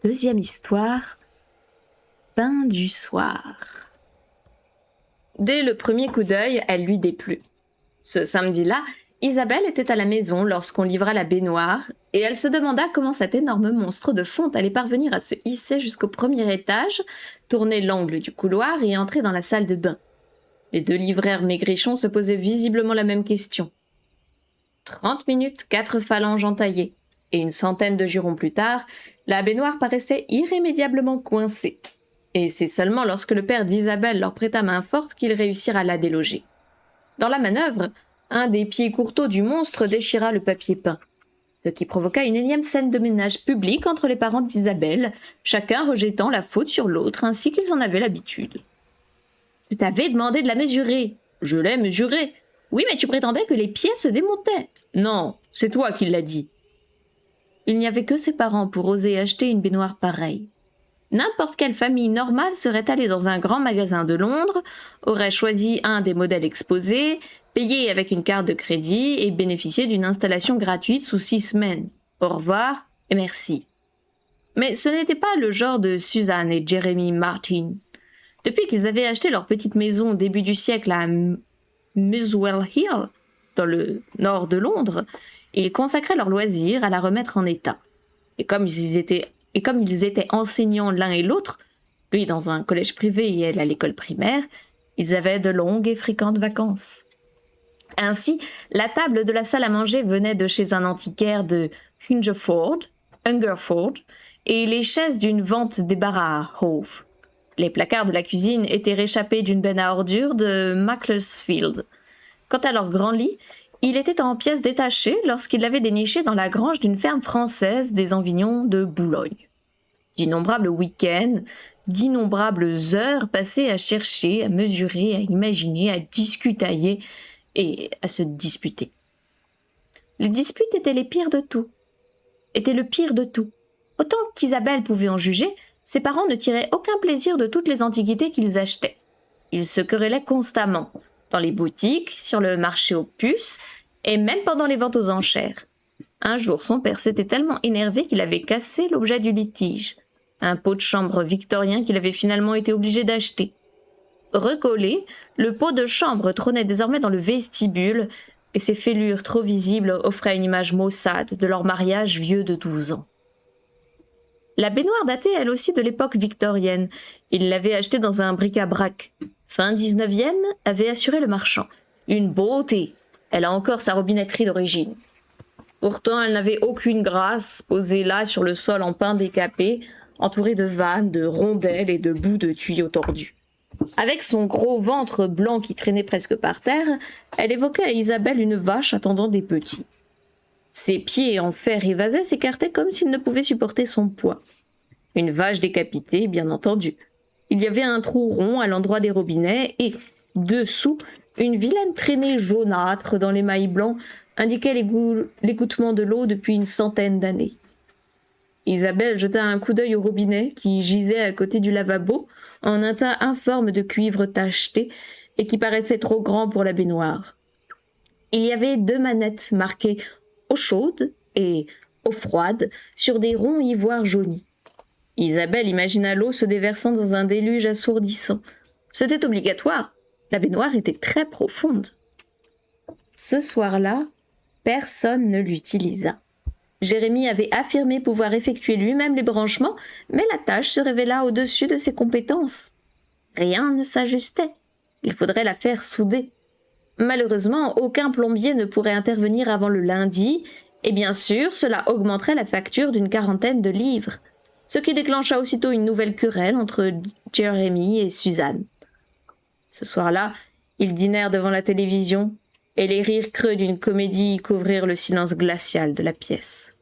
Deuxième histoire, Pain du soir. Dès le premier coup d'œil, elle lui déplut. Ce samedi-là, Isabelle était à la maison lorsqu'on livra la baignoire, et elle se demanda comment cet énorme monstre de fonte allait parvenir à se hisser jusqu'au premier étage, tourner l'angle du couloir et entrer dans la salle de bain. Les deux livraires maigrichons se posaient visiblement la même question. 30 minutes, 4 phalanges entaillées, et une centaine de jurons plus tard, la baignoire paraissait irrémédiablement coincée. Et c'est seulement lorsque le père d'Isabelle leur prêta main forte qu'ils réussirent à la déloger. Dans la manœuvre, un des pieds courteaux du monstre déchira le papier peint, ce qui provoqua une énième scène de ménage public entre les parents d'Isabelle, chacun rejetant la faute sur l'autre ainsi qu'ils en avaient l'habitude. « Je t'avais demandé de la mesurer. »« Je l'ai mesurée. »« Oui, mais tu prétendais que les pieds se démontaient. »« Non, c'est toi qui l'as dit. » Il n'y avait que ses parents pour oser acheter une baignoire pareille. N'importe quelle famille normale serait allée dans un grand magasin de Londres, aurait choisi un des modèles exposés, payé avec une carte de crédit et bénéficié d'une installation gratuite sous 6 semaines. Au revoir et merci. Mais ce n'était pas le genre de Suzanne et Jeremy Martin. Depuis qu'ils avaient acheté leur petite maison au début du siècle à Muswell Hill, dans le nord de Londres, ils consacraient leur loisir à la remettre en état. Et comme ils étaient enseignants l'un et l'autre, lui dans un collège privé et elle à l'école primaire, ils avaient de longues et fréquentes vacances. Ainsi, la table de la salle à manger venait de chez un antiquaire de Hungerford, et les chaises d'une vente débarras à Hove. Les placards de la cuisine étaient réchappés d'une benne à ordures de Macclesfield. Quant à leur grand lit, il était en pièces détachées lorsqu'il l'avait déniché dans la grange d'une ferme française des environs de Boulogne. D'innombrables week-ends, d'innombrables heures passées à chercher, à mesurer, à imaginer, à discutailler et à se disputer. Les disputes étaient le pire de tout. Autant qu'Isabelle pouvait en juger, ses parents ne tiraient aucun plaisir de toutes les antiquités qu'ils achetaient. Ils se querellaient constamment, dans les boutiques, sur le marché aux puces, et même pendant les ventes aux enchères. Un jour, son père s'était tellement énervé qu'il avait cassé l'objet du litige, un pot de chambre victorien qu'il avait finalement été obligé d'acheter. Recollé, le pot de chambre trônait désormais dans le vestibule, et ses fêlures trop visibles offraient une image maussade de leur mariage vieux de 12 ans. La baignoire datait elle aussi de l'époque victorienne. Il l'avait achetée dans un bric-à-brac. Fin 19e, avait assuré le marchand. Une beauté. Elle a encore sa robinetterie d'origine. Pourtant, elle n'avait aucune grâce, posée là sur le sol en pain décapé, entourée de vannes, de rondelles et de bouts de tuyaux tordus. Avec son gros ventre blanc qui traînait presque par terre, elle évoquait à Isabelle une vache attendant des petits. Ses pieds en fer évasés s'écartaient comme s'ils ne pouvaient supporter son poids. Une vache décapitée, bien entendu. Il y avait un trou rond à l'endroit des robinets et, dessous, une vilaine traînée jaunâtre dans l'émail blanc indiquait l'égouttement de l'eau depuis une centaine d'années. Isabelle jeta un coup d'œil au robinet qui gisait à côté du lavabo en un tas informe de cuivre tacheté et qui paraissait trop grand pour la baignoire. Il y avait 2 manettes marquées « eau chaude » et « eau froide » sur des ronds ivoires jaunis. Isabelle imagina l'eau se déversant dans un déluge assourdissant. C'était obligatoire. La baignoire était très profonde. Ce soir-là, personne ne l'utilisa. Jérémie avait affirmé pouvoir effectuer lui-même les branchements, mais la tâche se révéla au-dessus de ses compétences. Rien ne s'ajustait. Il faudrait la faire souder. Malheureusement, aucun plombier ne pourrait intervenir avant le lundi, et bien sûr, cela augmenterait la facture d'une 40aine de livres, ce qui déclencha aussitôt une nouvelle querelle entre Jérémie et Suzanne. Ce soir-là, ils dînèrent devant la télévision, et les rires creux d'une comédie couvrirent le silence glacial de la pièce.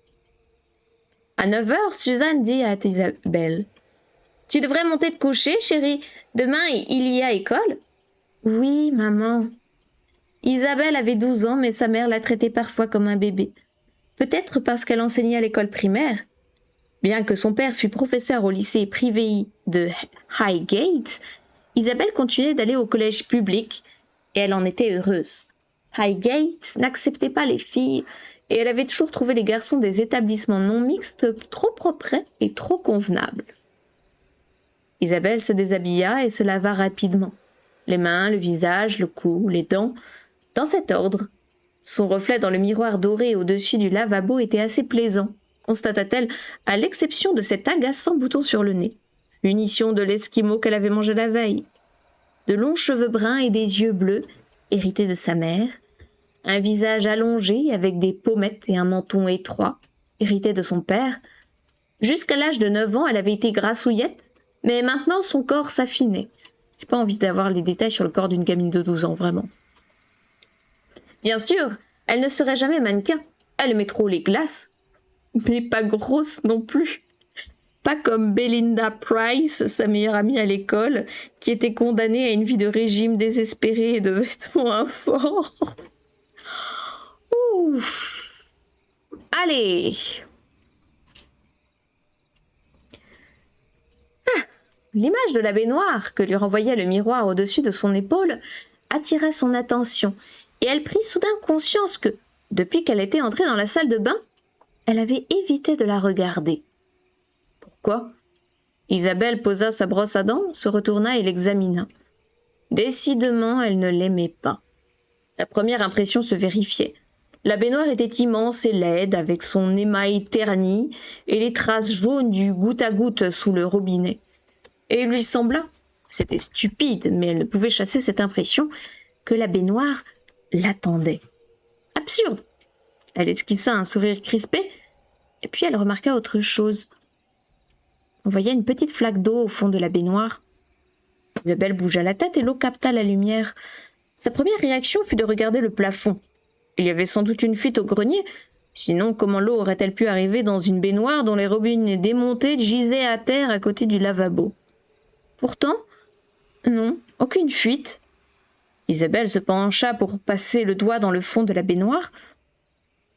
À 9 heures, Suzanne dit à Isabelle : « Tu devrais monter te coucher, chérie. Demain, il y a école. »« Oui, maman. » Isabelle avait 12 ans, mais sa mère la traitait parfois comme un bébé. Peut-être parce qu'elle enseignait à l'école primaire. Bien que son père fût professeur au lycée privé de Highgate, Isabelle continuait d'aller au collège public, et elle en était heureuse. Highgate n'acceptait pas les filles et elle avait toujours trouvé les garçons des établissements non mixtes trop propres et trop convenables. Isabelle se déshabilla et se lava rapidement. Les mains, le visage, le cou, les dents, dans cet ordre. Son reflet dans le miroir doré au-dessus du lavabo était assez plaisant, constata-t-elle, à l'exception de cet agaçant bouton sur le nez. Punition de l'esquimau qu'elle avait mangé la veille. De longs cheveux bruns et des yeux bleus, hérités de sa mère. Un visage allongé avec des pommettes et un menton étroit, hérité de son père. Jusqu'à l'âge de 9 ans, elle avait été grassouillette, mais maintenant son corps s'affinait. J'ai pas envie d'avoir les détails sur le corps d'une gamine de 12 ans, vraiment. Bien sûr, elle ne serait jamais mannequin. Elle aimait trop les glaces. Mais pas grosse non plus. Pas comme Belinda Price, sa meilleure amie à l'école, qui était condamnée à une vie de régime désespéré et de vêtements inforts. Ouf. Allez. L'image de la baignoire que lui renvoyait le miroir au-dessus de son épaule attirait son attention, et elle prit soudain conscience que, depuis qu'elle était entrée dans la salle de bain, elle avait évité de la regarder. Pourquoi ? Isabelle posa sa brosse à dents, se retourna et l'examina. Décidément, elle ne l'aimait pas. Sa première impression se vérifiait. La baignoire était immense et laide, avec son émail terni et les traces jaunes du goutte à goutte sous le robinet. Et il lui sembla, c'était stupide, mais elle ne pouvait chasser cette impression, que la baignoire l'attendait. Absurde. Elle esquissa un sourire crispé, et puis elle remarqua autre chose. On voyait une petite flaque d'eau au fond de la baignoire. Isabelle bougea la tête et l'eau capta la lumière. Sa première réaction fut de regarder le plafond. Il y avait sans doute une fuite au grenier, sinon comment l'eau aurait-elle pu arriver dans une baignoire dont les robinets démontés gisaient à terre à côté du lavabo ? Pourtant, non, aucune fuite. Isabelle se pencha pour passer le doigt dans le fond de la baignoire.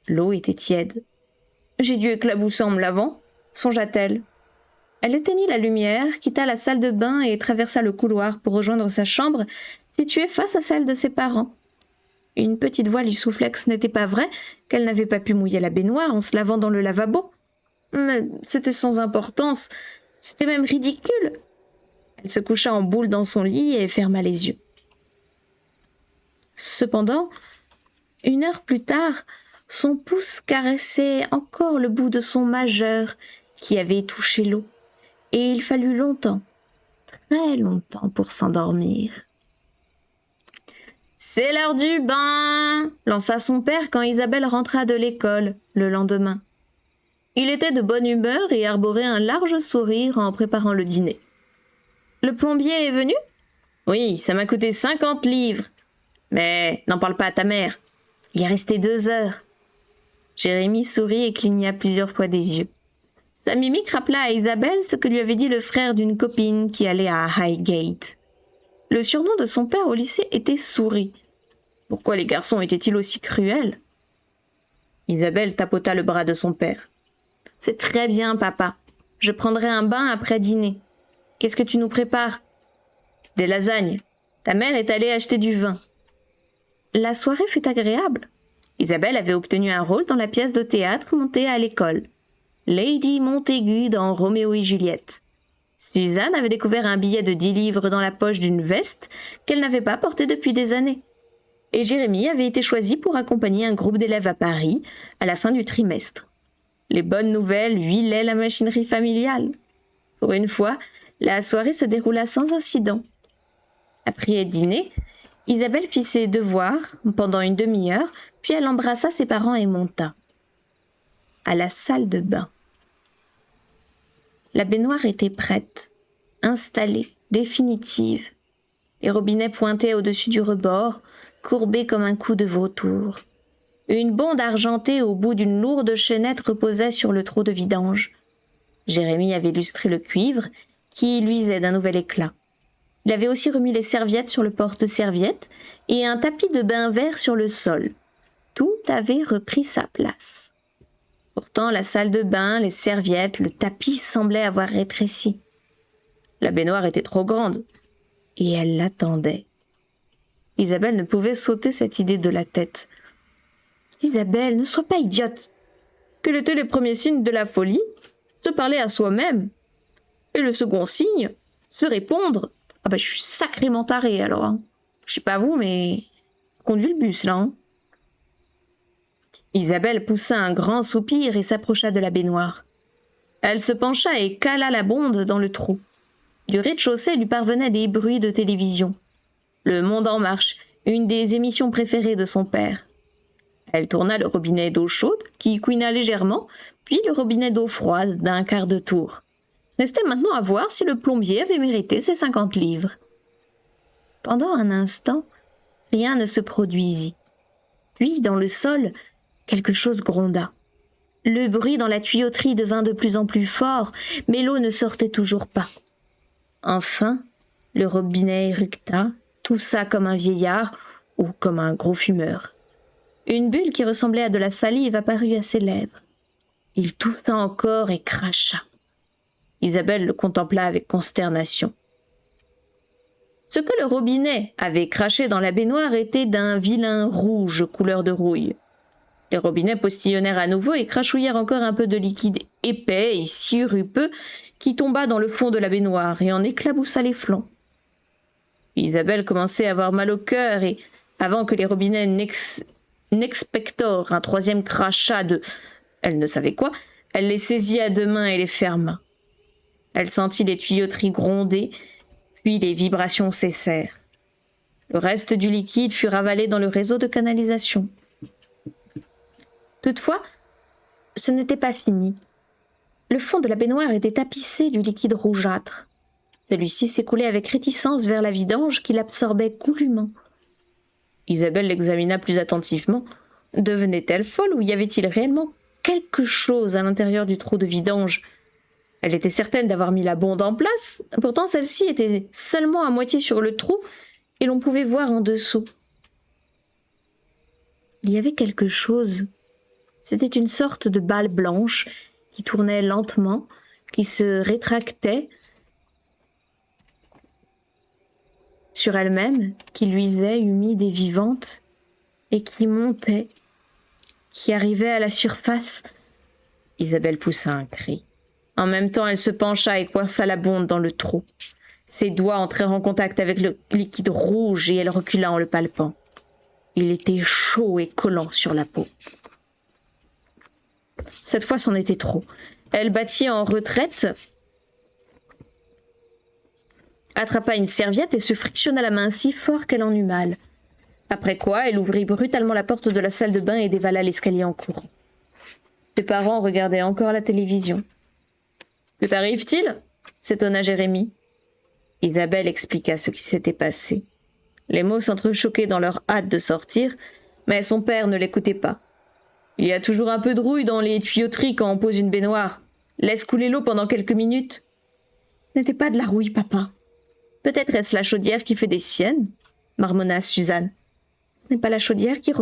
L'eau était tiède. « J'ai dû éclabousser en me lavant », songea-t-elle. Elle éteignit la lumière, quitta la salle de bain et traversa le couloir pour rejoindre sa chambre, située face à celle de ses parents. Une petite voix lui souffla que ce n'était pas vrai, qu'elle n'avait pas pu mouiller la baignoire en se lavant dans le lavabo. Mais c'était sans importance, c'était même ridicule. Elle se coucha en boule dans son lit et ferma les yeux. Cependant, 1 heure plus tard, son pouce caressait encore le bout de son majeur qui avait touché l'eau, et il fallut longtemps, très longtemps pour s'endormir. « C'est l'heure du bain !» lança son père quand Isabelle rentra de l'école le lendemain. Il était de bonne humeur et arborait un large sourire en préparant le dîner. « Le plombier est venu ? » ?»« Oui, ça m'a coûté 50 livres. Mais n'en parle pas à ta mère. Il est resté 2 heures. » Jérémie sourit et cligna plusieurs fois des yeux. Sa mimique rappela à Isabelle ce que lui avait dit le frère d'une copine qui allait à Highgate. Le surnom de son père au lycée était Souris. Pourquoi les garçons étaient-ils aussi cruels ? Isabelle tapota le bras de son père. « C'est très bien, papa. Je prendrai un bain après dîner. Qu'est-ce que tu nous prépares ? » ?»« Des lasagnes. Ta mère est allée acheter du vin. » La soirée fut agréable. Isabelle avait obtenu un rôle dans la pièce de théâtre montée à l'école. Lady Montaigu dans Roméo et Juliette. Suzanne avait découvert un billet de 10 livres dans la poche d'une veste qu'elle n'avait pas portée depuis des années. Et Jérémie avait été choisi pour accompagner un groupe d'élèves à Paris à la fin du trimestre. Les bonnes nouvelles huilaient la machinerie familiale. Pour une fois, la soirée se déroula sans incident. Après dîner, Isabelle fit ses devoirs pendant une demi-heure, puis elle embrassa ses parents et monta à la salle de bain. La baignoire était prête, installée, définitive. Les robinets pointaient au-dessus du rebord, courbés comme un cou de vautour. Une bonde argentée au bout d'une lourde chaînette reposait sur le trou de vidange. Jérémie avait lustré le cuivre, qui luisait d'un nouvel éclat. Il avait aussi remis les serviettes sur le porte-serviettes et un tapis de bain vert sur le sol. Tout avait repris sa place. Pourtant, la salle de bain, les serviettes, le tapis semblaient avoir rétréci. La baignoire était trop grande, et elle l'attendait. Isabelle ne pouvait s'ôter cette idée de la tête. Isabelle, ne sois pas idiote. Quel était le premier signe de la folie? Se parler à soi-même. Et le second signe, se répondre. Ah bah je suis sacrément tarée alors. Hein. Je sais pas vous, mais conduis le bus là. Hein. Isabelle poussa un grand soupir et s'approcha de la baignoire. Elle se pencha et cala la bonde dans le trou. Du rez-de-chaussée lui parvenaient des bruits de télévision. Le Monde en marche, une des émissions préférées de son père. Elle tourna le robinet d'eau chaude, qui couina légèrement, puis le robinet d'eau froide d'un quart de tour. Restait maintenant à voir si le plombier avait mérité ses 50 livres. Pendant un instant, rien ne se produisit. Puis, dans le sol, quelque chose gronda. Le bruit dans la tuyauterie devint de plus en plus fort, mais l'eau ne sortait toujours pas. Enfin, le robinet éructa, toussa comme un vieillard ou comme un gros fumeur. Une bulle qui ressemblait à de la salive apparut à ses lèvres. Il toussa encore et cracha. Isabelle le contempla avec consternation. Ce que le robinet avait craché dans la baignoire était d'un vilain rouge couleur de rouille. Les robinets postillonnèrent à nouveau et crachouillèrent encore un peu de liquide épais et sirupeux qui tomba dans le fond de la baignoire et en éclaboussa les flancs. Isabelle commençait à avoir mal au cœur et, avant que les robinets n'expectorent un troisième crachat de... elle ne savait quoi, elle les saisit à deux mains et les ferma. Elle sentit les tuyauteries gronder, puis les vibrations cessèrent. Le reste du liquide fut ravalé dans le réseau de canalisation. Toutefois, ce n'était pas fini. Le fond de la baignoire était tapissé du liquide rougeâtre. Celui-ci s'écoulait avec réticence vers la vidange qui l'absorbait goulûment. Isabelle l'examina plus attentivement. Devenait-elle folle ou y avait-il réellement quelque chose à l'intérieur du trou de vidange? Elle était certaine d'avoir mis la bonde en place, pourtant celle-ci était seulement à moitié sur le trou et l'on pouvait voir en dessous. Il y avait quelque chose. C'était une sorte de balle blanche qui tournait lentement, qui se rétractait sur elle-même, qui luisait, humide et vivante, et qui montait, qui arrivait à la surface. Isabelle poussa un cri. En même temps, elle se pencha et coinça la bonde dans le trou. Ses doigts entrèrent en contact avec le liquide rouge et elle recula en le palpant. Il était chaud et collant sur la peau. Cette fois, c'en était trop. Elle battit en retraite, attrapa une serviette et se frictionna la main si fort qu'elle en eut mal. Après quoi, elle ouvrit brutalement la porte de la salle de bain et dévala l'escalier en courant. Ses parents regardaient encore la télévision. « Que t'arrive-t-il » s'étonna Jérémie. Isabelle expliqua ce qui s'était passé. Les mots s'entrechoquaient dans leur hâte de sortir, mais son père ne l'écoutait pas. « Il y a toujours un peu de rouille dans les tuyauteries quand on pose une baignoire. Laisse couler l'eau pendant quelques minutes. » Ce n'était pas de la rouille, papa. Peut-être est-ce la chaudière qui fait des siennes, marmonna Suzanne. Ce n'est pas la chaudière qui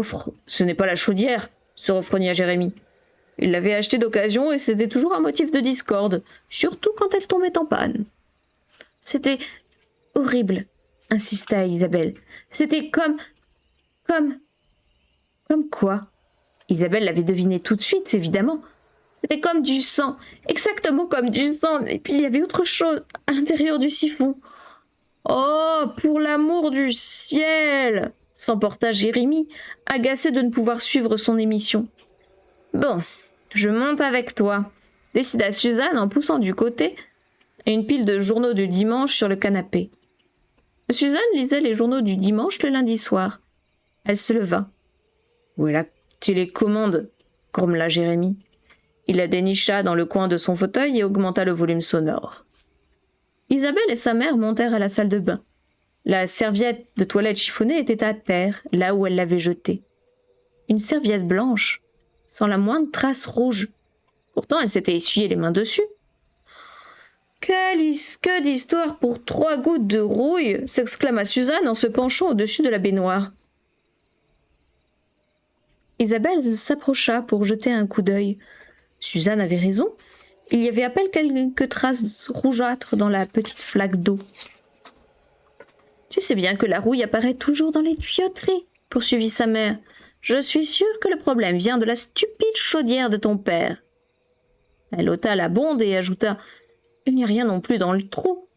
Ce n'est pas la chaudière, se refrogna Jérémie. Il l'avait achetée d'occasion et c'était toujours un motif de discorde, surtout quand elle tombait en panne. C'était horrible, insista Isabelle. C'était comme quoi? Isabelle l'avait deviné tout de suite, évidemment. C'était comme du sang, exactement comme du sang, et puis il y avait autre chose à l'intérieur du siphon. Oh, pour l'amour du ciel! S'emporta Jérémie, agacé de ne pouvoir suivre son émission. Bon, je monte avec toi, décida Suzanne en poussant du côté une pile de journaux du dimanche sur le canapé. Suzanne lisait les journaux du dimanche le lundi soir. Elle se leva. Où est la télécommande? Grommela Jérémie. Il la dénicha dans le coin de son fauteuil et augmenta le volume sonore. Isabelle et sa mère montèrent à la salle de bain. La serviette de toilette chiffonnée était à terre, là où elle l'avait jetée. Une serviette blanche, sans la moindre trace rouge. Pourtant, elle s'était essuyé les mains dessus. Que d'histoire pour 3 gouttes de rouille, s'exclama Suzanne en se penchant au-dessus de la baignoire. Isabelle s'approcha pour jeter un coup d'œil. Suzanne avait raison. Il y avait à peine quelques traces rougeâtres dans la petite flaque d'eau. « Tu sais bien que la rouille apparaît toujours dans les tuyauteries, poursuivit sa mère. Je suis sûre que le problème vient de la stupide chaudière de ton père. » Elle ôta la bonde et ajouta « Il n'y a rien non plus dans le trou. »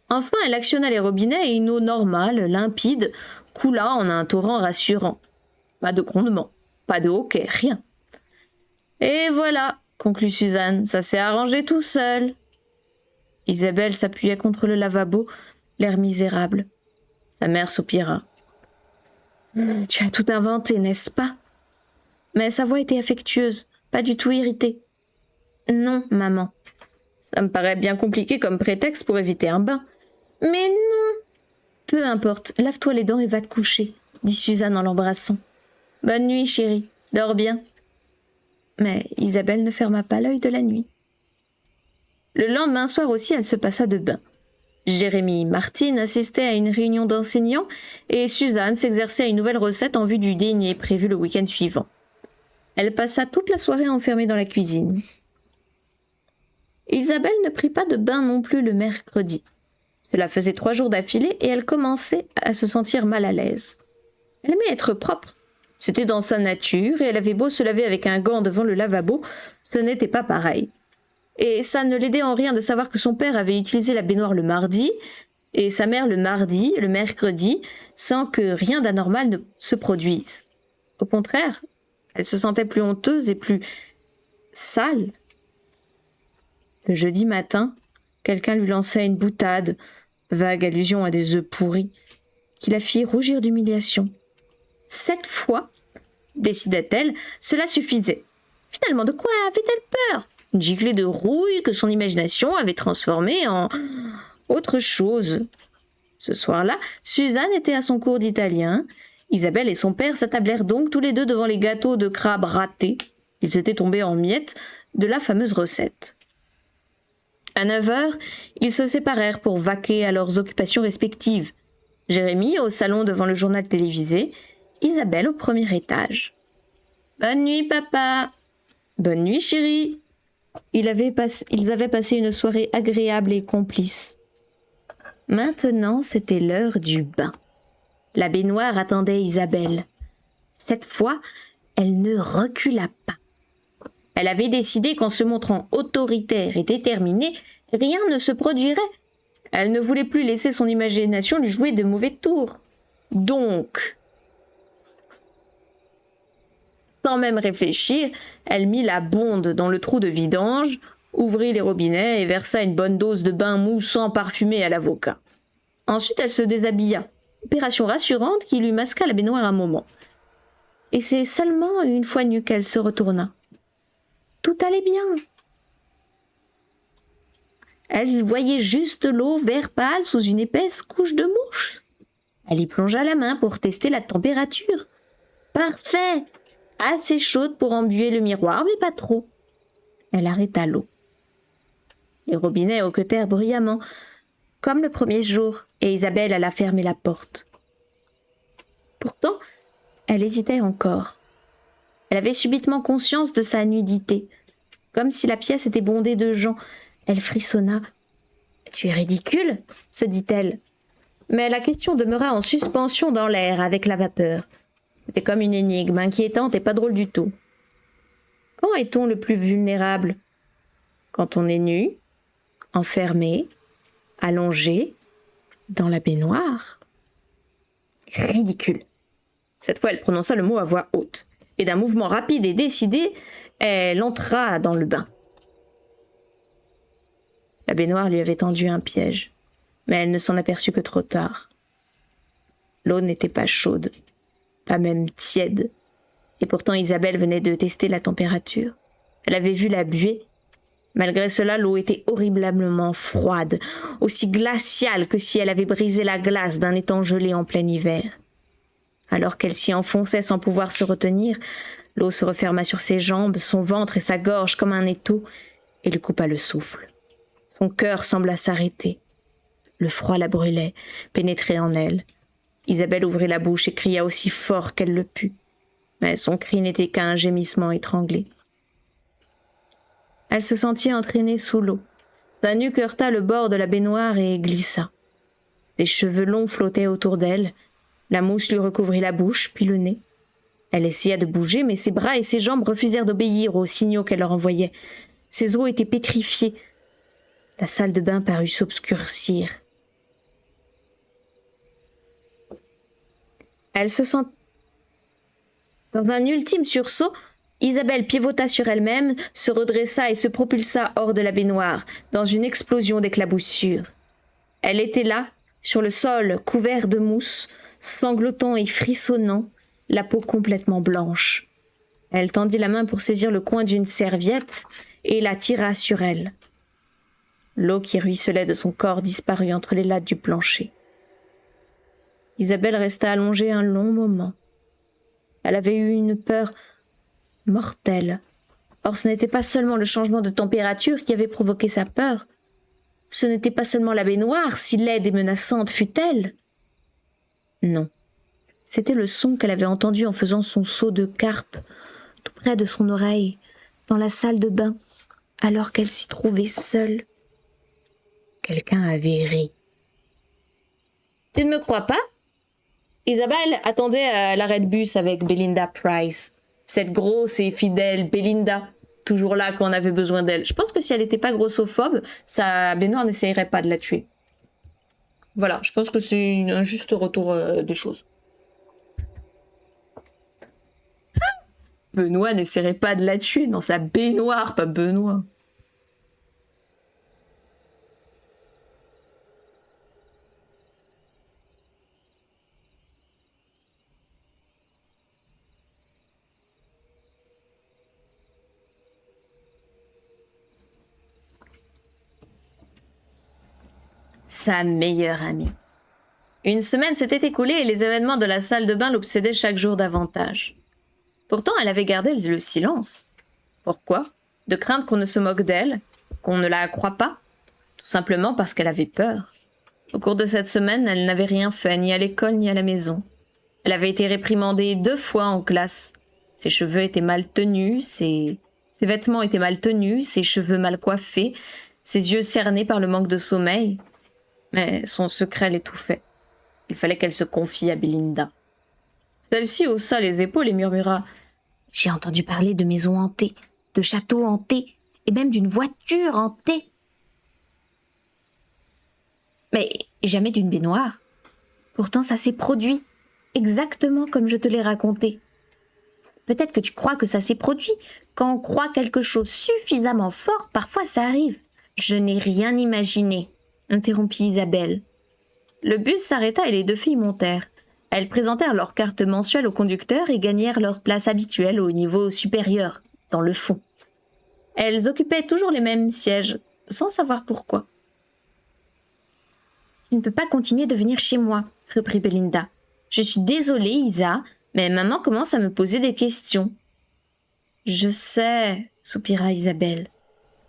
Enfin, elle actionna les robinets et une eau normale, limpide, coula en un torrent rassurant. Pas de grondement, pas de hoquet, rien. « Et voilà, » conclut Suzanne, « ça s'est arrangé tout seul. » Isabelle s'appuyait contre le lavabo, l'air misérable. Sa mère soupira. « Tu as tout inventé, n'est-ce pas ?» Mais sa voix était affectueuse, pas du tout irritée. « Non, maman. » Ça me paraît bien compliqué comme prétexte pour éviter un bain. « Mais non !»« Peu importe, lave-toi les dents et va te coucher, » dit Suzanne en l'embrassant. « Bonne nuit, chérie. Dors bien. » Mais Isabelle ne ferma pas l'œil de la nuit. Le lendemain soir aussi, elle se passa de bain. Jérémie Martine assistait à une réunion d'enseignants et Suzanne s'exerçait à une nouvelle recette en vue du dîner prévu le week-end suivant. Elle passa toute la soirée enfermée dans la cuisine. Isabelle ne prit pas de bain non plus le mercredi. Cela faisait 3 jours d'affilée et elle commençait à se sentir mal à l'aise. Elle aimait être propre. C'était dans sa nature et elle avait beau se laver avec un gant devant le lavabo, ce n'était pas pareil. Et ça ne l'aidait en rien de savoir que son père avait utilisé la baignoire le mardi et sa mère le mardi, le mercredi, sans que rien d'anormal ne se produise. Au contraire, elle se sentait plus honteuse et plus sale. Le jeudi matin, quelqu'un lui lança une boutade, vague allusion à des œufs pourris, qui la fit rougir d'humiliation. 7 fois, décida-t-elle, cela suffisait. Finalement, de quoi avait-elle peur ? Une giclée de rouille que son imagination avait transformée en autre chose. Ce soir-là, Suzanne était à son cours d'italien. Isabelle et son père s'attablèrent donc tous les deux devant les gâteaux de crabe ratés. Ils étaient tombés en miettes de la fameuse recette. À 9h, ils se séparèrent pour vaquer à leurs occupations respectives. Jérémie au salon devant le journal télévisé, Isabelle au premier étage. « Bonne nuit, papa !»« Bonne nuit, chérie !» Ils avaient passé une soirée agréable et complice. Maintenant, c'était l'heure du bain. La baignoire attendait Isabelle. Cette fois, elle ne recula pas. Elle avait décidé qu'en se montrant autoritaire et déterminée, rien ne se produirait. Elle ne voulait plus laisser son imagination lui jouer de mauvais tours. Donc, sans même réfléchir, elle mit la bonde dans le trou de vidange, ouvrit les robinets et versa une bonne dose de bain moussant parfumé à l'avocat. Ensuite, elle se déshabilla, opération rassurante qui lui masqua la baignoire un moment. Et c'est seulement une fois nue qu'elle se retourna. Tout allait bien. Elle voyait juste l'eau vert pâle sous une épaisse couche de mouche. Elle y plongea la main pour tester la température. Parfait! Assez chaude pour embuer le miroir, mais pas trop. Elle arrêta l'eau. Les robinets hoquetèrent bruyamment, comme le premier jour, et Isabelle alla fermer la porte. Pourtant, elle hésitait encore. Elle avait subitement conscience de sa nudité. Comme si la pièce était bondée de gens. Elle frissonna. « Tu es ridicule » se dit-elle. Mais la question demeura en suspension dans l'air avec la vapeur. C'était comme une énigme, inquiétante et pas drôle du tout. Quand est-on le plus vulnérable ? Quand on est nu, enfermé, allongé, dans la baignoire. Ridicule. Cette fois, elle prononça le mot à voix haute. Et d'un mouvement rapide et décidé, elle entra dans le bain. La baignoire lui avait tendu un piège, mais elle ne s'en aperçut que trop tard. L'eau n'était pas chaude, pas même tiède, et pourtant Isabelle venait de tester la température. Elle avait vu la buée. Malgré cela, l'eau était horriblement froide, aussi glaciale que si elle avait brisé la glace d'un étang gelé en plein hiver. Alors qu'elle s'y enfonçait sans pouvoir se retenir, l'eau se referma sur ses jambes, son ventre et sa gorge comme un étau, et lui coupa le souffle. Son cœur sembla s'arrêter. Le froid la brûlait, pénétrait en elle. Isabelle ouvrit la bouche et cria aussi fort qu'elle le put. Mais son cri n'était qu'un gémissement étranglé. Elle se sentit entraînée sous l'eau. Sa nuque heurta le bord de la baignoire et glissa. Ses cheveux longs flottaient autour d'elle. La mousse lui recouvrit la bouche, puis le nez. Elle essaya de bouger, mais ses bras et ses jambes refusèrent d'obéir aux signaux qu'elle leur envoyait. Ses os étaient pétrifiés. La salle de bain parut s'obscurcir. Elle se sent... Dans un ultime sursaut, Isabelle pivota sur elle-même, se redressa et se propulsa hors de la baignoire, dans une explosion d'éclaboussures. Elle était là, sur le sol couvert de mousse, sanglotant et frissonnant, la peau complètement blanche. Elle tendit la main pour saisir le coin d'une serviette et la tira sur elle. L'eau qui ruisselait de son corps disparut entre les lattes du plancher. Isabelle resta allongée un long moment. Elle avait eu une peur mortelle. Or, ce n'était pas seulement le changement de température qui avait provoqué sa peur. Ce n'était pas seulement la baignoire, si laide et menaçante fût-elle. Non. C'était le son qu'elle avait entendu en faisant son saut de carpe, tout près de son oreille, dans la salle de bain, alors qu'elle s'y trouvait seule. Quelqu'un avait ri. « Tu ne me crois pas ?» Isabelle attendait à l'arrêt de bus avec Belinda Price. Cette grosse et fidèle Belinda, toujours là quand on avait besoin d'elle. Je pense que si elle n'était pas grossophobe, sa baignoire n'essayerait pas de la tuer. Voilà, je pense que c'est un juste retour des choses. Benoît n'essaierait pas de la tuer dans sa baignoire, pas Benoît. Sa meilleure amie. Une semaine s'était écoulée et les événements de la salle de bain l'obsédaient chaque jour davantage. Pourtant, elle avait gardé le silence. Pourquoi ? De crainte qu'on ne se moque d'elle, qu'on ne la croie pas, tout simplement parce qu'elle avait peur. Au cours de cette semaine, elle n'avait rien fait, ni à l'école ni à la maison. Elle avait été réprimandée 2 fois en classe. Ses cheveux étaient mal tenus, ses vêtements étaient mal tenus, ses cheveux mal coiffés, ses yeux cernés par le manque de sommeil. Mais son secret l'étouffait. Il fallait qu'elle se confie à Belinda. Celle-ci haussa les épaules et murmura « J'ai entendu parler de maisons hantées, de châteaux hantés, et même d'une voiture hantée. Mais jamais d'une baignoire. Pourtant, ça s'est produit, exactement comme je te l'ai raconté. Peut-être que tu crois que ça s'est produit. Quand on croit quelque chose suffisamment fort, parfois ça arrive. Je n'ai rien imaginé, interrompit Isabelle. Le bus s'arrêta et les 2 filles montèrent. Elles présentèrent leur carte mensuelle au conducteur et gagnèrent leur place habituelle au niveau supérieur, dans le fond. Elles occupaient toujours les mêmes sièges, sans savoir pourquoi. « Tu ne peux pas continuer de venir chez moi, » reprit Belinda. « Je suis désolée, Isa, mais maman commence à me poser des questions. »« Je sais, » soupira Isabelle.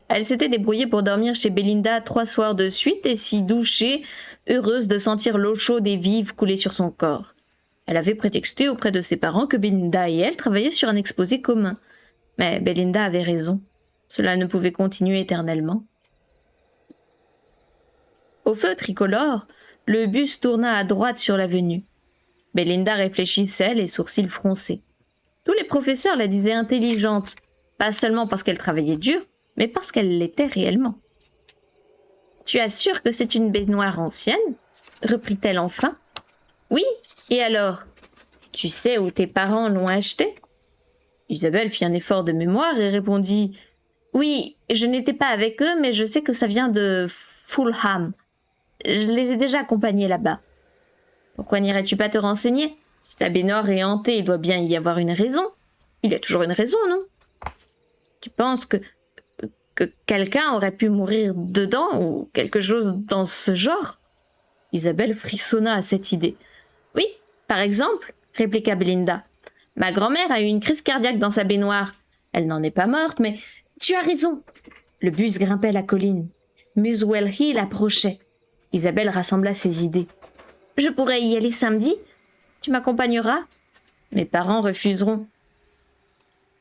Elle s'était débrouillée pour dormir chez Belinda 3 soirs de suite et s'y doucher, heureuse de sentir l'eau chaude et vive couler sur son corps. Elle avait prétexté auprès de ses parents que Belinda et elle travaillaient sur un exposé commun. Mais Belinda avait raison. Cela ne pouvait continuer éternellement. Au feu tricolore, le bus tourna à droite sur l'avenue. Belinda réfléchissait, les sourcils froncés. Tous les professeurs la disaient intelligente, pas seulement parce qu'elle travaillait dur, mais parce qu'elle l'était réellement. « Tu assures que c'est une baignoire ancienne ?» reprit-elle enfin. « Oui, et alors ? Tu sais où tes parents l'ont achetée ?» Isabelle fit un effort de mémoire et répondit « Oui, je n'étais pas avec eux, mais je sais que ça vient de Fulham. Je les ai déjà accompagnés là-bas. » « Pourquoi n'irais-tu pas te renseigner ? Si ta baignoire est hantée, il doit bien y avoir une raison. Il y a toujours une raison, non ? Tu penses que quelqu'un aurait pu mourir dedans ou quelque chose dans ce genre ?» Isabelle frissonna à cette idée. « Oui, par exemple, » répliqua Belinda. « Ma grand-mère a eu une crise cardiaque dans sa baignoire. Elle n'en est pas morte, mais... Tu as raison !» Le bus grimpait la colline. Muswell Hill approchait. Isabelle rassembla ses idées. « Je pourrais y aller samedi ? Tu m'accompagneras ? Mes parents refuseront. »«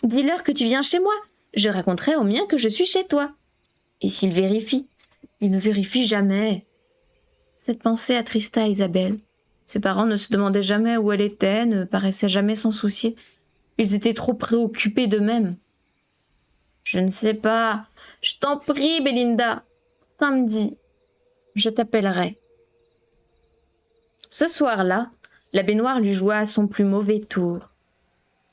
Dis-leur que tu viens chez moi. Je raconterai aux miens que je suis chez toi. » « Et s'ils vérifient ? » ?»« Ils ne vérifient jamais. » Cette pensée attrista Isabelle. Ses parents ne se demandaient jamais où elle était, ne paraissaient jamais s'en soucier. Ils étaient trop préoccupés d'eux-mêmes. Je ne sais pas. Je t'en prie, Belinda. Samedi, je t'appellerai. Ce soir-là, la baignoire lui joua à son plus mauvais tour.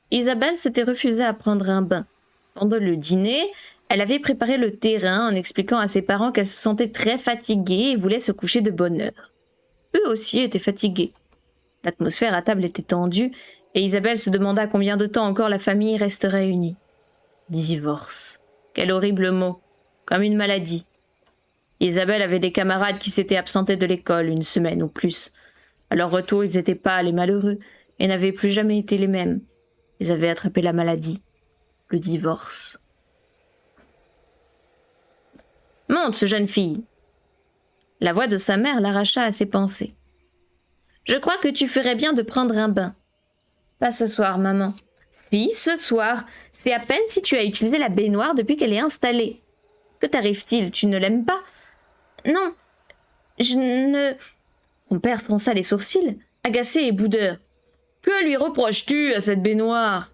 Isabelle s'était refusée à prendre un bain. Pendant le dîner, elle avait préparé le terrain en expliquant à ses parents qu'elle se sentait très fatiguée et voulait se coucher de bonne heure. Eux aussi étaient fatigués. L'atmosphère à table était tendue et Isabelle se demanda combien de temps encore la famille resterait unie. Divorce. Quel horrible mot. Comme une maladie. Isabelle avait des camarades qui s'étaient absentés de l'école une semaine ou plus. À leur retour, ils étaient pâles et malheureux et n'avaient plus jamais été les mêmes. Ils avaient attrapé la maladie. Le divorce. « Monte, jeune fille !» La voix de sa mère l'arracha à ses pensées. « Je crois que tu ferais bien de prendre un bain. »« Pas ce soir, maman. »« Si, ce soir. C'est à peine si tu as utilisé la baignoire depuis qu'elle est installée. Que t'arrive-t-il? Tu ne l'aimes pas ?»« Non, je ne... » Son père fronça les sourcils, agacé et boudeur. « Que lui reproches-tu à cette baignoire ?»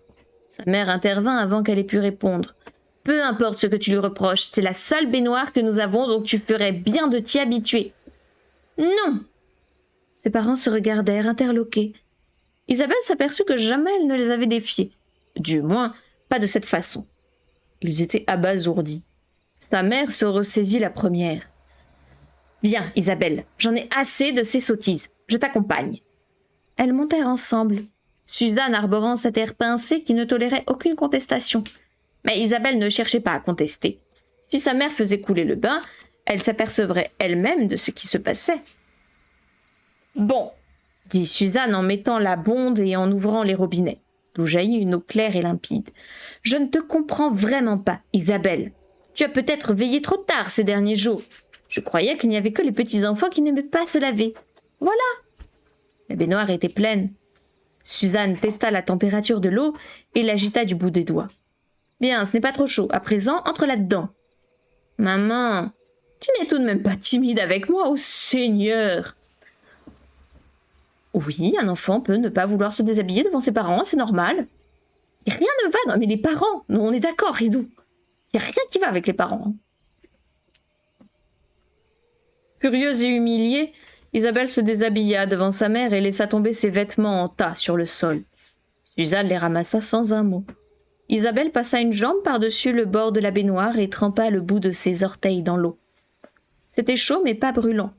Sa mère intervint avant qu'elle ait pu répondre. « Peu importe ce que tu lui reproches, c'est la seule baignoire que nous avons, donc tu ferais bien de t'y habituer. »« Non !» Ses parents se regardèrent, interloqués. Isabelle s'aperçut que jamais elle ne les avait défiés. Du moins, pas de cette façon. Ils étaient abasourdis. Sa mère se ressaisit la première. « Viens, Isabelle, j'en ai assez de ces sottises. Je t'accompagne. » Elles montèrent ensemble, Suzanne arborant cet air pincé qui ne tolérait aucune contestation. Mais Isabelle ne cherchait pas à contester. Si sa mère faisait couler le bain, elle s'apercevrait elle-même de ce qui se passait. « Bon, » dit Suzanne en mettant la bonde et en ouvrant les robinets, d'où jaillit une eau claire et limpide. « Je ne te comprends vraiment pas, Isabelle. Tu as peut-être veillé trop tard ces derniers jours. Je croyais qu'il n'y avait que les petits-enfants qui n'aimaient pas se laver. Voilà !» La baignoire était pleine. Suzanne testa la température de l'eau et l'agita du bout des doigts. « Bien, ce n'est pas trop chaud. À présent, entre là-dedans. »« Maman, tu n'es tout de même pas timide avec moi, ô Seigneur !»« Oui, un enfant peut ne pas vouloir se déshabiller devant ses parents, c'est normal. »« Rien ne va, non mais les parents, nous on est d'accord, Ridou. Il n'y a rien qui va avec les parents. » Furieuse et humiliée, Isabelle se déshabilla devant sa mère et laissa tomber ses vêtements en tas sur le sol. Suzanne les ramassa sans un mot. Isabelle passa une jambe par-dessus le bord de la baignoire et trempa le bout de ses orteils dans l'eau. C'était chaud mais pas brûlant.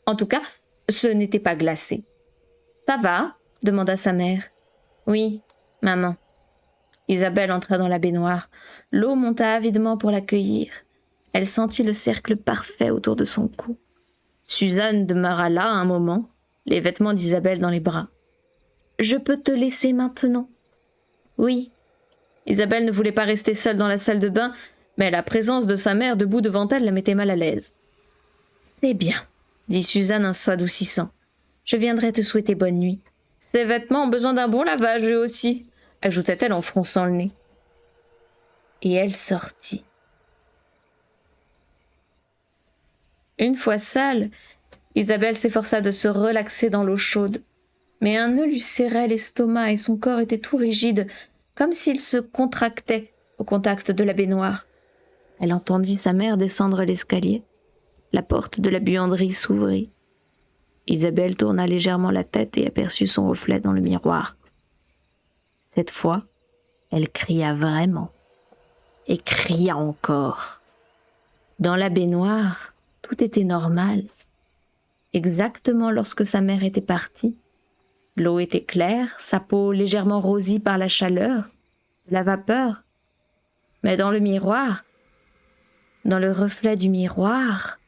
En tout cas, ce n'était pas glacé. « Ça va ?» demanda sa mère. « Oui, maman. » Isabelle entra dans la baignoire. L'eau monta avidement pour l'accueillir. Elle sentit le cercle parfait autour de son cou. Suzanne demeura là un moment, les vêtements d'Isabelle dans les bras. « Je peux te laisser maintenant ?»« Oui. » Isabelle ne voulait pas rester seule dans la salle de bain, mais la présence de sa mère debout devant elle la mettait mal à l'aise. « C'est bien, » dit Suzanne en s'adoucissant. « Je viendrai te souhaiter bonne nuit. Ces vêtements ont besoin d'un bon lavage, eux aussi, » ajouta-t-elle en fronçant le nez. Et elle sortit. Une fois seule, Isabelle s'efforça de se relaxer dans l'eau chaude. Mais un nœud lui serrait l'estomac et son corps était tout rigide, comme s'il se contractait au contact de la baignoire. Elle entendit sa mère descendre l'escalier. La porte de la buanderie s'ouvrit. Isabelle tourna légèrement la tête et aperçut son reflet dans le miroir. Cette fois, elle cria vraiment. Et cria encore. Dans la baignoire, tout était normal. Exactement lorsque sa mère était partie. L'eau était claire, sa peau légèrement rosie par la chaleur, la vapeur. Mais dans le miroir, dans le reflet du miroir,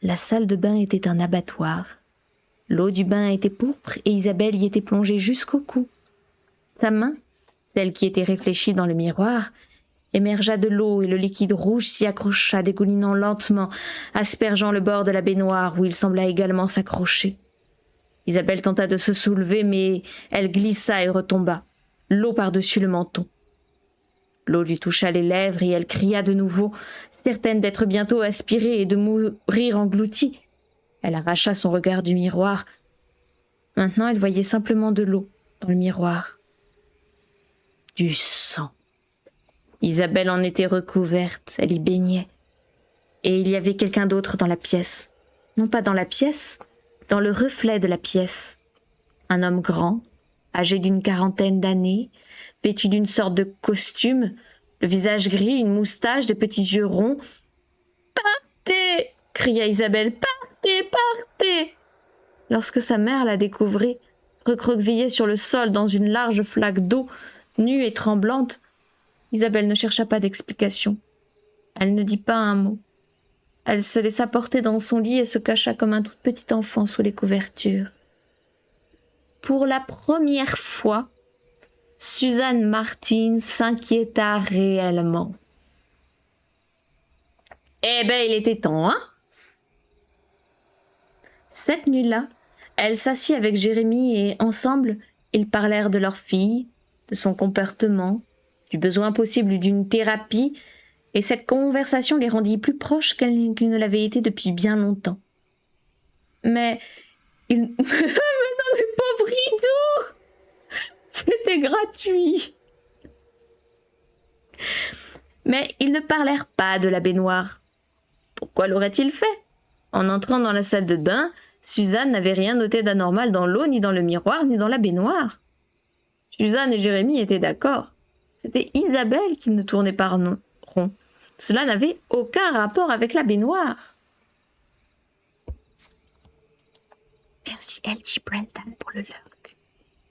la salle de bain était un abattoir. L'eau du bain était pourpre et Isabelle y était plongée jusqu'au cou. Sa main, celle qui était réfléchie dans le miroir, émergea de l'eau et le liquide rouge s'y accrocha, dégoulinant lentement, aspergeant le bord de la baignoire où il sembla également s'accrocher. Isabelle tenta de se soulever, mais elle glissa et retomba, l'eau par-dessus le menton. L'eau lui toucha les lèvres et elle cria de nouveau, certaine d'être bientôt aspirée et de mourir engloutie. Elle arracha son regard du miroir. Maintenant, elle voyait simplement de l'eau dans le miroir. Du sang. Isabelle en était recouverte, elle y baignait. Et il y avait quelqu'un d'autre dans la pièce. Non pas dans la pièce, dans le reflet de la pièce. Un homme grand, âgé d'une 40aine d'années, vêtu d'une sorte de costume, le visage gris, une moustache, des petits yeux ronds. « Partez !» cria Isabelle. « Partez, partez !» Lorsque sa mère la découvrit, recroquevillée sur le sol dans une large flaque d'eau, nue et tremblante, Isabelle ne chercha pas d'explication. Elle ne dit pas un mot. Elle se laissa porter dans son lit et se cacha comme un tout petit enfant sous les couvertures. Pour la première fois, Suzanne Martin s'inquiéta réellement. Eh ben, il était temps, hein? Cette nuit-là, elle s'assit avec Jérémie et ensemble, ils parlèrent de leur fille, de son comportement, du besoin possible d'une thérapie, et cette conversation les rendit plus proches qu'ils ne l'avaient été depuis bien longtemps. Mais ils... mais pauvre Ridou! C'était gratuit. Mais ils ne parlèrent pas de la baignoire. Pourquoi l'aurait-il fait? En entrant dans la salle de bain, Suzanne n'avait rien noté d'anormal dans l'eau, ni dans le miroir, ni dans la baignoire. Suzanne et Jérémie étaient d'accord. C'était Isabelle qui ne tournait pas rond. Cela n'avait aucun rapport avec la baignoire. Merci LG Brendan pour le lurk.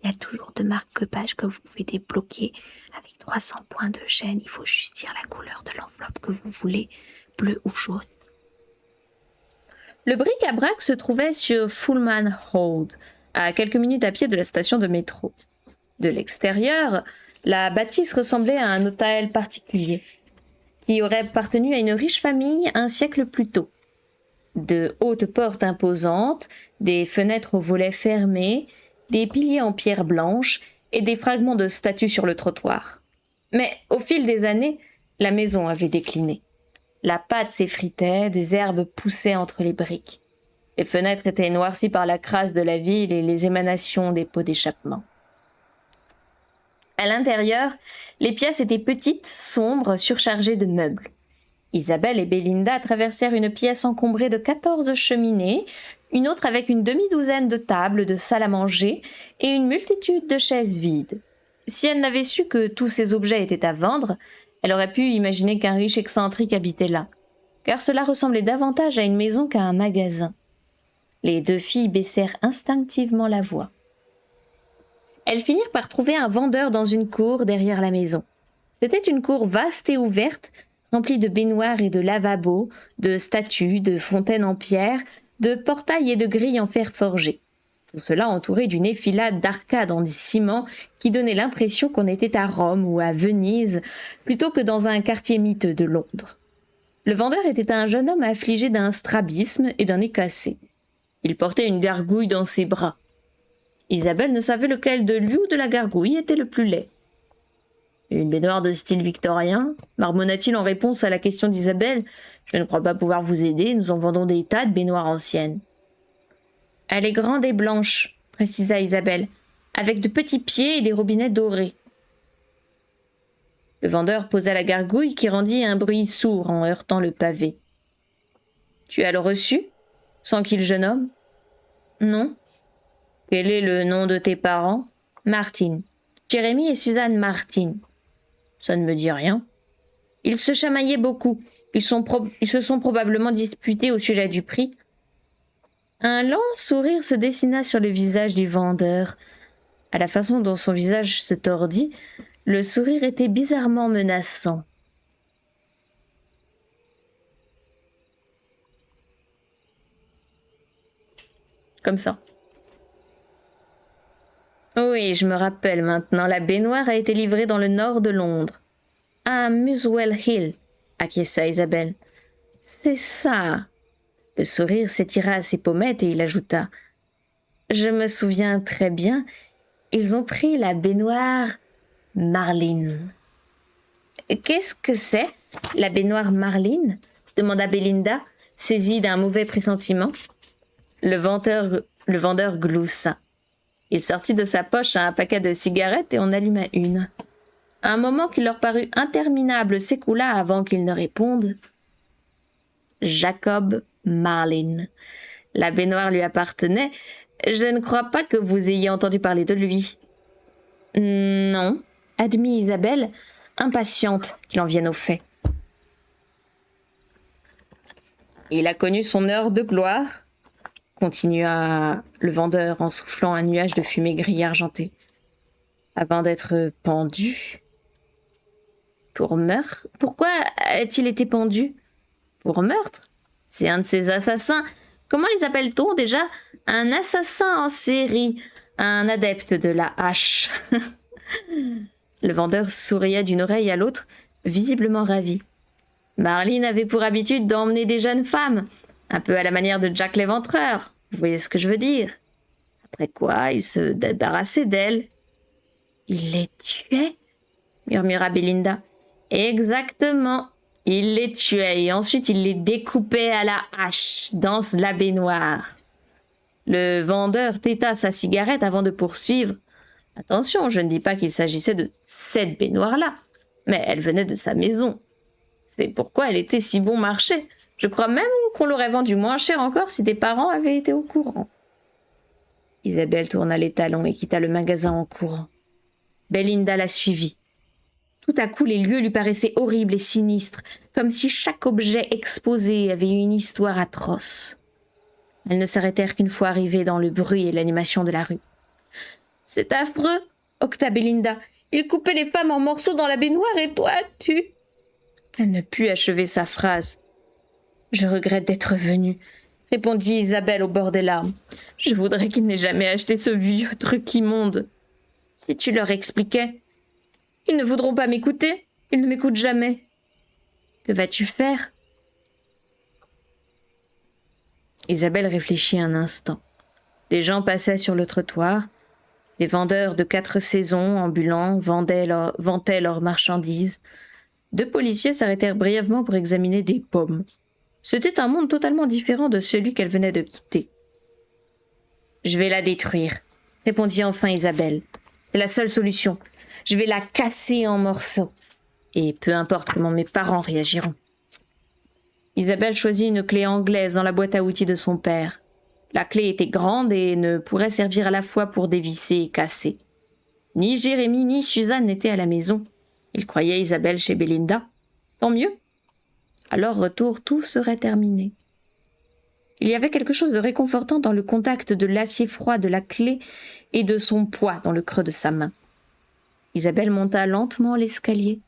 Il y a toujours de marque-pages que vous pouvez débloquer avec 300 points de chaîne. Il faut juste dire la couleur de l'enveloppe que vous voulez, bleu ou jaune. Le bric-à-brac se trouvait sur Fullman Road, à quelques minutes à pied de la station de métro. De l'extérieur, la bâtisse ressemblait à un hôtel particulier, qui aurait appartenu à une riche famille un siècle plus tôt. De hautes portes imposantes, des fenêtres aux volets fermés, des piliers en pierre blanche et des fragments de statues sur le trottoir. Mais au fil des années, la maison avait décliné. La pâte s'effritait, des herbes poussaient entre les briques. Les fenêtres étaient noircies par la crasse de la ville et les émanations des pots d'échappement. À l'intérieur, les pièces étaient petites, sombres, surchargées de meubles. Isabelle et Bélinda traversèrent une pièce encombrée de 14 cheminées, une autre avec une demi-douzaine de tables, de salles à manger et une multitude de chaises vides. Si elle n'avait su que tous ces objets étaient à vendre, elle aurait pu imaginer qu'un riche excentrique habitait là, car cela ressemblait davantage à une maison qu'à un magasin. Les deux filles baissèrent instinctivement la voix. Elles finirent par trouver un vendeur dans une cour derrière la maison. C'était une cour vaste et ouverte, remplie de baignoires et de lavabos, de statues, de fontaines en pierre, de portails et de grilles en fer forgé. Tout cela entouré d'une effilade d'arcades en ciment qui donnait l'impression qu'on était à Rome ou à Venise, plutôt que dans un quartier miteux de Londres. Le vendeur était un jeune homme affligé d'un strabisme et d'un nez cassé. Il portait une gargouille dans ses bras. Isabelle ne savait lequel de lui ou de la gargouille était le plus laid. « Une baignoire de style victorien ?» marmonna-t-il en réponse à la question d'Isabelle. « Je ne crois pas pouvoir vous aider, nous en vendons des tas de baignoires anciennes. » « Elle est grande et blanche, » précisa Isabelle, « avec de petits pieds et des robinets dorés. » Le vendeur posa la gargouille qui rendit un bruit sourd en heurtant le pavé. « Tu as le reçu ?» s'enquit le jeune homme. « Non. »« Quel est le nom de tes parents ?»« Martin. Jérémie et Suzanne Martin. »« Ça ne me dit rien. » Ils se chamaillaient beaucoup. Ils se sont probablement disputés au sujet du prix. Un lent sourire se dessina sur le visage du vendeur. À la façon dont son visage se tordit, le sourire était bizarrement menaçant. Comme ça. Oui, je me rappelle maintenant, la baignoire a été livrée dans le nord de Londres. À Muswell Hill, acquiesça Isabelle. C'est ça. Le sourire s'étira à ses pommettes et il ajouta. Je me souviens très bien, ils ont pris la baignoire Marlin. Qu'est-ce que c'est, la baignoire Marlin? Demanda Bélinda, saisie d'un mauvais pressentiment. Le vendeur gloussa. Il sortit de sa poche un paquet de cigarettes et en alluma une. Un moment qui leur parut interminable s'écoula avant qu'ils ne répondent. Jacob Marlin. La baignoire lui appartenait. Je ne crois pas que vous ayez entendu parler de lui. Non, admit Isabelle, impatiente qu'il en vienne au fait. Il a connu son heure de gloire, continua le vendeur en soufflant un nuage de fumée gris argentée, avant d'être pendu. Pour meurtre? Pourquoi a-t-il été pendu? Pour meurtre? C'est un de ces assassins. Comment les appelle-t-on déjà? Un assassin en série, un adepte de la hache. Le vendeur souriait d'une oreille à l'autre, visiblement ravi. Marlin avait pour habitude d'emmener des jeunes femmes, un peu à la manière de Jack l'Éventreur. Vous voyez ce que je veux dire? Après quoi, il se débarrassait d'elles. Il les tuait? Murmura Belinda. Exactement. Il les tuait et ensuite il les découpait à la hache dans la baignoire. Le vendeur têta sa cigarette avant de poursuivre. Attention, je ne dis pas qu'il s'agissait de cette baignoire-là, mais elle venait de sa maison. C'est pourquoi elle était si bon marché. Je crois même qu'on l'aurait vendue moins cher encore si tes parents avaient été au courant. Isabelle tourna les talons et quitta le magasin en courant. Belinda la suivit. Tout à coup, les lieux lui paraissaient horribles et sinistres, comme si chaque objet exposé avait une histoire atroce. Elles ne s'arrêtèrent qu'une fois arrivées dans le bruit et l'animation de la rue. « C'est affreux, octa Belinda. Il coupait les femmes en morceaux dans la baignoire et toi, tu... » Elle ne put achever sa phrase. « Je regrette d'être venue, » répondit Isabelle au bord des larmes. « Je voudrais qu'il n'ait jamais acheté ce vieux truc immonde. Si tu leur expliquais... Ils ne voudront pas m'écouter. Ils ne m'écoutent jamais. Que vas-tu faire? » Isabelle réfléchit un instant. Des gens passaient sur le trottoir. Des vendeurs de 4 saisons ambulants vantaient leurs marchandises. 2 policiers s'arrêtèrent brièvement pour examiner des pommes. C'était un monde totalement différent de celui qu'elle venait de quitter. « Je vais la détruire, » répondit enfin Isabelle. « C'est la seule solution. Je vais la casser en morceaux. Et peu importe comment mes parents réagiront. » Isabelle choisit une clé anglaise dans la boîte à outils de son père. La clé était grande et ne pourrait servir à la fois pour dévisser et casser. Ni Jérémie ni Suzanne n'étaient à la maison. Ils croyaient Isabelle chez Belinda. Tant mieux. À leur retour, tout serait terminé. Il y avait quelque chose de réconfortant dans le contact de l'acier froid de la clé et de son poids dans le creux de sa main. Isabelle monta lentement l'escalier,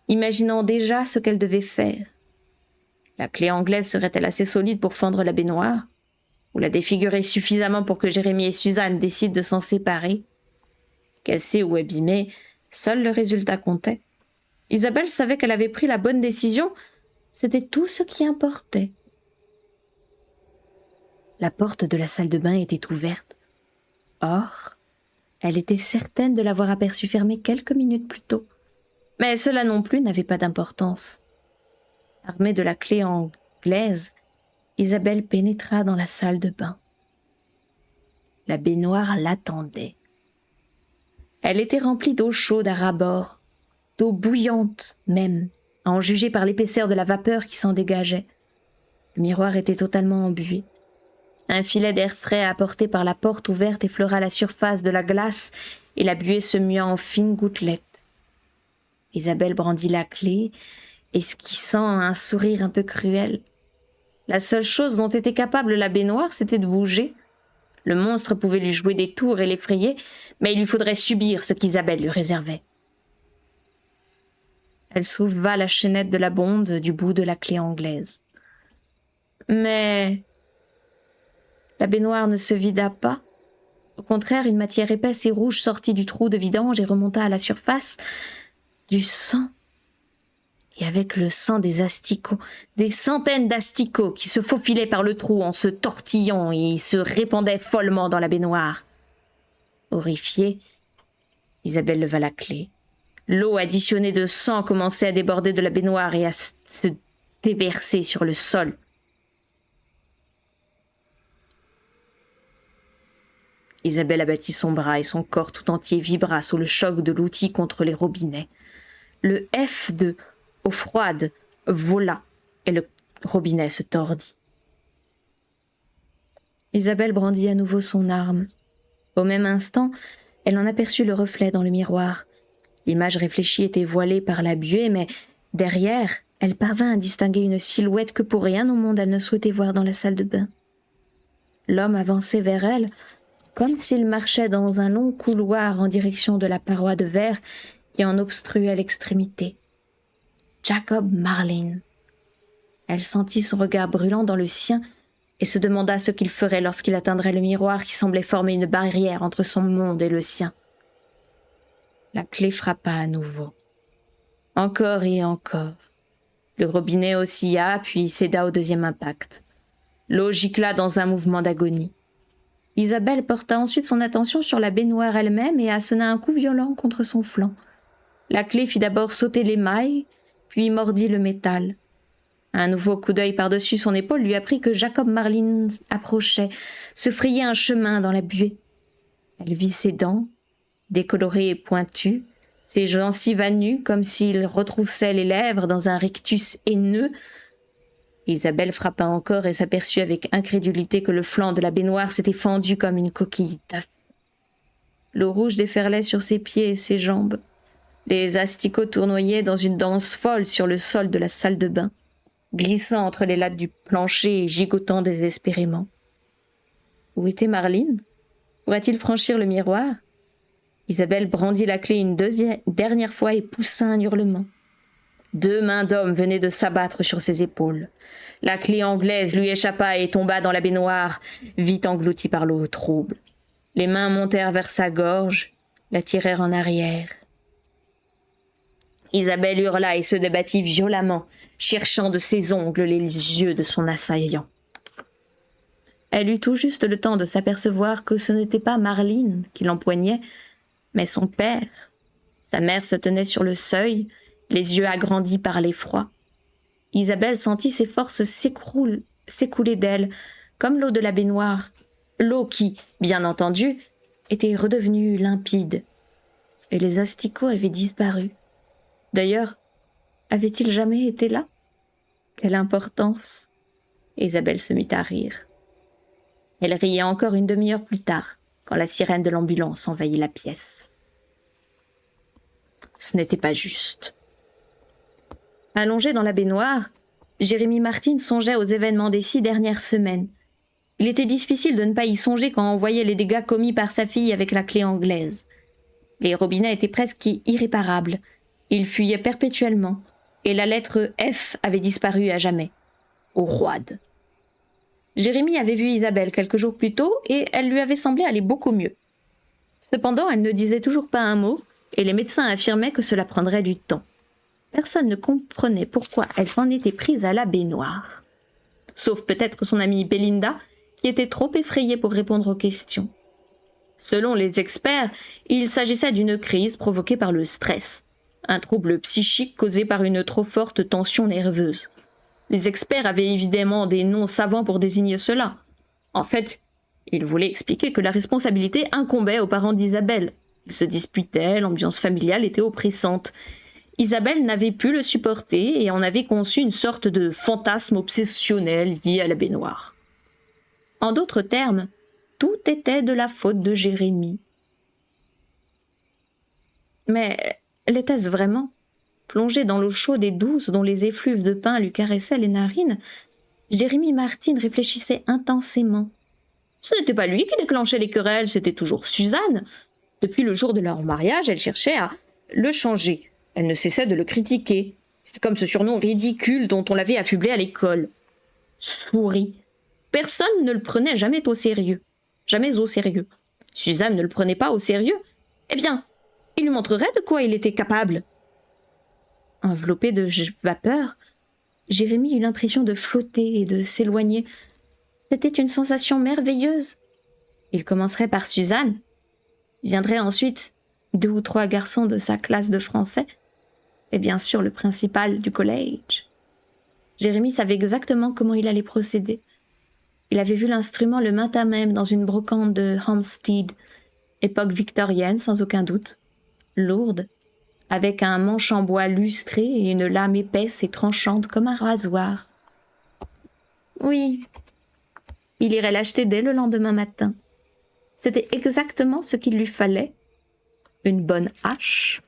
imaginant déjà ce qu'elle devait faire. La clé anglaise serait-elle assez solide pour fendre la baignoire? Ou la défigurer suffisamment pour que Jérémie et Suzanne décident de s'en séparer? Cassée ou abîmée, seul le résultat comptait. Isabelle savait qu'elle avait pris la bonne décision. C'était tout ce qui importait. La porte de la salle de bain était ouverte. Or, elle était certaine de l'avoir aperçue fermée quelques minutes plus tôt. Mais cela non plus n'avait pas d'importance. Armée de la clé anglaise, Isabelle pénétra dans la salle de bain. La baignoire l'attendait. Elle était remplie d'eau chaude à ras-bord, d'eau bouillante même, à en juger par l'épaisseur de la vapeur qui s'en dégageait. Le miroir était totalement embué. Un filet d'air frais apporté par la porte ouverte effleura la surface de la glace et la buée se mua en fines gouttelettes. Isabelle brandit la clé, esquissant un sourire un peu cruel. La seule chose dont était capable la baignoire, c'était de bouger. Le monstre pouvait lui jouer des tours et l'effrayer, mais il lui faudrait subir ce qu'Isabelle lui réservait. Elle souleva la chaînette de la bonde du bout de la clé anglaise. Mais la baignoire ne se vida pas. Au contraire, une matière épaisse et rouge sortit du trou de vidange et remonta à la surface. Du sang. Et avec le sang des asticots, des centaines d'asticots qui se faufilaient par le trou en se tortillant et se répandaient follement dans la baignoire. Horrifiée, Isabelle leva la clé. L'eau additionnée de sang commençait à déborder de la baignoire et à se déverser sur le sol. Isabelle abattit son bras et son corps tout entier vibra sous le choc de l'outil contre les robinets. Le F de eau froide vola et le robinet se tordit. Isabelle brandit à nouveau son arme. Au même instant, elle en aperçut le reflet dans le miroir. L'image réfléchie était voilée par la buée, mais derrière, elle parvint à distinguer une silhouette que pour rien au monde elle ne souhaitait voir dans la salle de bain. L'homme avançait vers elle, comme s'il marchait dans un long couloir en direction de la paroi de verre qui en obstruait l'extrémité. Jacob Marlin. Elle sentit son regard brûlant dans le sien et se demanda ce qu'il ferait lorsqu'il atteindrait le miroir qui semblait former une barrière entre son monde et le sien. La clé frappa à nouveau. Encore et encore. Le robinet oscilla, puis céda au deuxième impact. L'eau gicla dans un mouvement d'agonie. Isabelle porta ensuite son attention sur la baignoire elle-même et assena un coup violent contre son flanc. La clé fit d'abord sauter l'émail, puis mordit le métal. Un nouveau coup d'œil par-dessus son épaule lui apprit que Jacob Marlin approchait, se frayait un chemin dans la buée. Elle vit ses dents, décolorées et pointues, ses gencives à nu comme s'il retroussait les lèvres dans un rictus haineux. Isabelle frappa encore et s'aperçut avec incrédulité que le flanc de la baignoire s'était fendu comme une coquille d'œuf. L'eau rouge déferlait sur ses pieds et ses jambes. Les asticots tournoyaient dans une danse folle sur le sol de la salle de bain, glissant entre les lattes du plancher et gigotant désespérément. Où était Marlin? Pourrait-il franchir le miroir? Isabelle brandit la clé une dernière fois et poussa un hurlement. 2 mains d'homme venaient de s'abattre sur ses épaules. La clé anglaise lui échappa et tomba dans la baignoire, vite engloutie par l'eau trouble. Les mains montèrent vers sa gorge, la tirèrent en arrière. Isabelle hurla et se débattit violemment, cherchant de ses ongles les yeux de son assaillant. Elle eut tout juste le temps de s'apercevoir que ce n'était pas Marlin qui l'empoignait, mais son père. Sa mère se tenait sur le seuil, les yeux agrandis par l'effroi. Isabelle sentit ses forces s'écouler d'elle, comme l'eau de la baignoire, l'eau qui, bien entendu, était redevenue limpide. Et les asticots avaient disparu. D'ailleurs, avait-il jamais été là? Quelle importance! Isabelle se mit à rire. Elle riait encore une demi-heure plus tard, quand la sirène de l'ambulance envahit la pièce. Ce n'était pas juste. Allongé dans la baignoire, Jérémy Martin songeait aux événements des 6 dernières semaines. Il était difficile de ne pas y songer quand on voyait les dégâts commis par sa fille avec la clé anglaise. Les robinets étaient presque irréparables. Il fuyait perpétuellement, et la lettre F avait disparu à jamais. Au roide. Jérémy avait vu Isabelle quelques jours plus tôt, et elle lui avait semblé aller beaucoup mieux. Cependant, elle ne disait toujours pas un mot, et les médecins affirmaient que cela prendrait du temps. Personne ne comprenait pourquoi elle s'en était prise à la baignoire. Sauf peut-être son amie Belinda, qui était trop effrayée pour répondre aux questions. Selon les experts, il s'agissait d'une crise provoquée par le stress, un trouble psychique causé par une trop forte tension nerveuse. Les experts avaient évidemment des noms savants pour désigner cela. En fait, ils voulaient expliquer que la responsabilité incombait aux parents d'Isabelle. Ils se disputaient, l'ambiance familiale était oppressante. Isabelle n'avait pu le supporter et en avait conçu une sorte de fantasme obsessionnel lié à la baignoire. En d'autres termes, tout était de la faute de Jérémy. Mais l'était-ce vraiment? Plongé dans l'eau chaude et douce dont les effluves de pain lui caressaient les narines, Jérémy Martin réfléchissait intensément. Ce n'était pas lui qui déclenchait les querelles, c'était toujours Suzanne. Depuis le jour de leur mariage, elle cherchait à le changer. Elle ne cessait de le critiquer. C'était comme ce surnom ridicule dont on l'avait affublé à l'école. Souris. Personne ne le prenait jamais au sérieux. Jamais au sérieux. Suzanne ne le prenait pas au sérieux. Eh bien, il lui montrerait de quoi il était capable. Enveloppé de vapeur, Jérémy eut l'impression de flotter et de s'éloigner. C'était une sensation merveilleuse. Il commencerait par Suzanne. Viendraient ensuite 2 ou 3 garçons de sa classe de français, et bien sûr le principal du collège. Jérémy savait exactement comment il allait procéder. Il avait vu l'instrument le matin même dans une brocante de Hampstead, époque victorienne sans aucun doute, lourde, avec un manche en bois lustré et une lame épaisse et tranchante comme un rasoir. Oui, il irait l'acheter dès le lendemain matin. C'était exactement ce qu'il lui fallait. Une bonne hache,